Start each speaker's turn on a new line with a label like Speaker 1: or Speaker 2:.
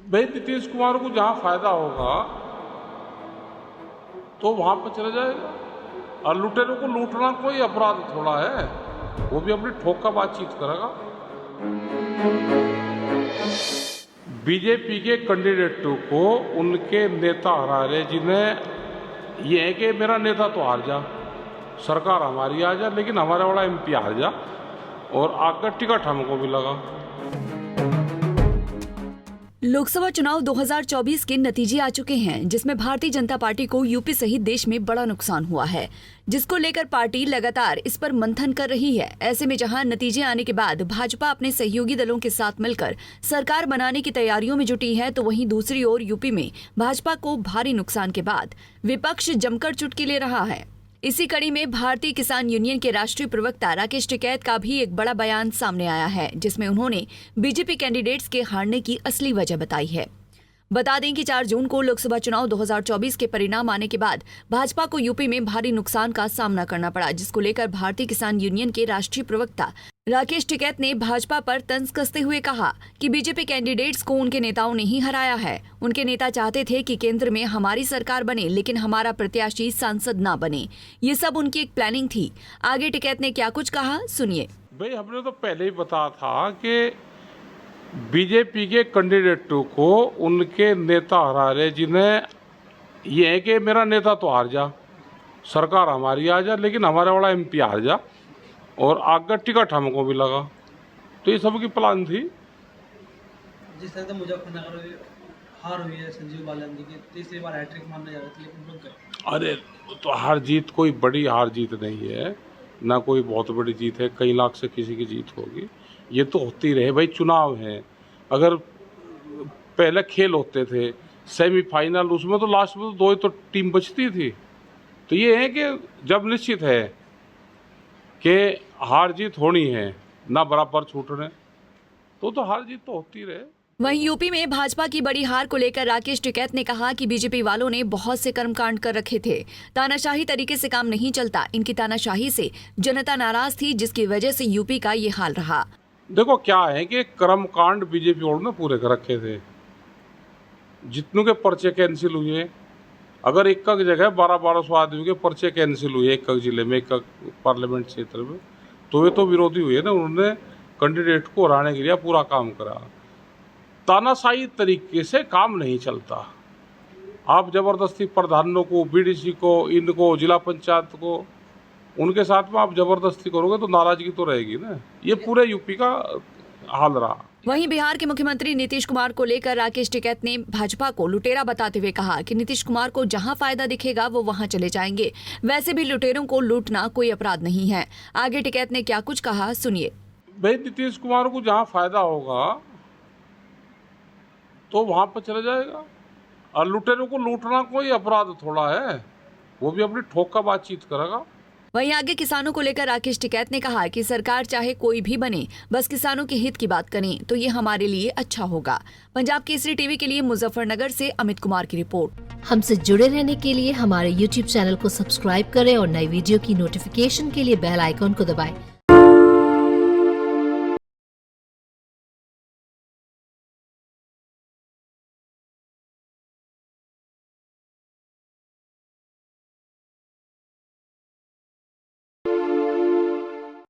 Speaker 1: भाई नीतीश कुमार को जहाँ फायदा होगा तो वहां पर चला जाएगा। और लुटेरों को लूटना कोई अपराध थोड़ा है, वो भी अपनी ठोक का बातचीत करेगा। बीजेपी के कैंडिडेटों को उनके नेता हरा रहे, जिन्हें ये है कि मेरा नेता तो हार जा, सरकार हमारी आ जा, लेकिन हमारा वाला एमपी हार जा और आकर टिकट हमको भी लगा।
Speaker 2: लोकसभा चुनाव 2024 के नतीजे आ चुके हैं, जिसमें भारतीय जनता पार्टी को यूपी सहित देश में बड़ा नुकसान हुआ है, जिसको लेकर पार्टी लगातार इस पर मंथन कर रही है। ऐसे में जहां नतीजे आने के बाद भाजपा अपने सहयोगी दलों के साथ मिलकर सरकार बनाने की तैयारियों में जुटी है, तो वहीं दूसरी ओर यूपी में भाजपा को भारी नुकसान के बाद विपक्ष जमकर चुटकी ले रहा है। इसी कड़ी में भारतीय किसान यूनियन के राष्ट्रीय प्रवक्ता राकेश टिकैत का भी एक बड़ा बयान सामने आया है, जिसमें उन्होंने बीजेपी कैंडिडेट्स के हारने की असली वजह बताई है। बता दें कि 4 जून को लोकसभा चुनाव 2024 के परिणाम आने के बाद भाजपा को यूपी में भारी नुकसान का सामना करना पड़ा, जिसको लेकर भारतीय किसान यूनियन के राष्ट्रीय प्रवक्ता राकेश टिकैत ने भाजपा पर तंज कसते हुए कहा कि बीजेपी कैंडिडेट्स को उनके नेताओं ने ही हराया है। उनके नेता चाहते थे कि केंद्र में हमारी सरकार बने, लेकिन हमारा प्रत्याशी सांसद ना बने। ये सब उनकी एक प्लानिंग थी। आगे टिकैत ने क्या कुछ कहा, सुनिए।
Speaker 1: भाई हमने तो पहले ही बताया था कि बीजेपी के कैंडिडेटों को उनके नेता हरा रहे, जिन्हें ये है कि मेरा नेता तो हार जा, सरकार हमारी आ जा, लेकिन हमारा वाला एमपी हार जा और आगे टिकट हमको भी लगा। तो ये सब की प्लान थी।
Speaker 3: जिस तरह से मुजफ्फरनगर हार हुई है संजीव बालियान जी की, तीसरी बार हैट्रिक मारने जा रहे थे, लेकिन रुक गए।
Speaker 1: अरे तो हार जीत कोई बड़ी हार जीत नहीं है, ना कोई बहुत बड़ी जीत है, कई लाख से किसी की जीत होगी। ये तो होती रहे भाई, चुनाव है। अगर पहले खेल होते थे सेमीफाइनल, उसमें तो लास्ट में तो 2 ही तो टीम बचती थी। तो ये है कि जब निश्चित है कि हार जीत होनी है, ना बराबर छूटने, तो हार जीत तो होती रहे।
Speaker 2: वहीं यूपी में भाजपा की बड़ी हार को लेकर राकेश टिकैत ने कहा कि बीजेपी वालों ने बहुत से कर्मकांड कर रखे थे। तानाशाही तरीके से काम नहीं चलता। इनकी तानाशाही से जनता नाराज थी, जिसकी वजह से यूपी का ये हाल रहा।
Speaker 1: देखो क्या है कि कर्मकांड बीजेपी वालों ने पूरे कर रखे थे। जितनों के पर्चे कैंसिल हुए, अगर एक जगह 1200 आदमी के पर्चे कैंसिल हुए एक जिले में, एक पार्लियामेंट क्षेत्र में, तो वे तो विरोधी हुए ना। उन्होंने कैंडिडेट को हराने के लिए पूरा काम करा। तानाशाही तरीके से काम नहीं चलता। आप जबरदस्ती प्रधानों को, बीडीसी को, इनको, जिला पंचायत को, उनके साथ में आप जबरदस्ती करोगे तो नाराजगी तो रहेगी ना। ये पूरे यूपी का हाल रहा।
Speaker 2: वहीं बिहार के मुख्यमंत्री नीतीश कुमार को लेकर राकेश टिकैत ने भाजपा को लुटेरा बताते हुए कहा कि नीतीश कुमार को जहां फायदा दिखेगा वो वहां चले जाएंगे। वैसे भी लुटेरों को लूटना कोई अपराध नहीं है। आगे टिकैत ने क्या कुछ कहा, सुनिए।
Speaker 1: भाई नीतीश कुमार को जहां फायदा होगा तो वहां पर चला जाएगा। और लुटेरों को लूटना कोई अपराध थोड़ा है, वो भी अपनी ठोक का बातचीत करेगा।
Speaker 2: वहीं आगे किसानों को लेकर राकेश टिकैत ने कहा कि सरकार चाहे कोई भी बने, बस किसानों के हित की बात करें तो ये हमारे लिए अच्छा होगा। पंजाब केसरी टीवी के लिए मुजफ्फरनगर से अमित कुमार की रिपोर्ट।
Speaker 4: हमसे जुड़े रहने के लिए हमारे YouTube चैनल को सब्सक्राइब करें और नई वीडियो की नोटिफिकेशन के लिए बेल आइकॉन को दबाएं।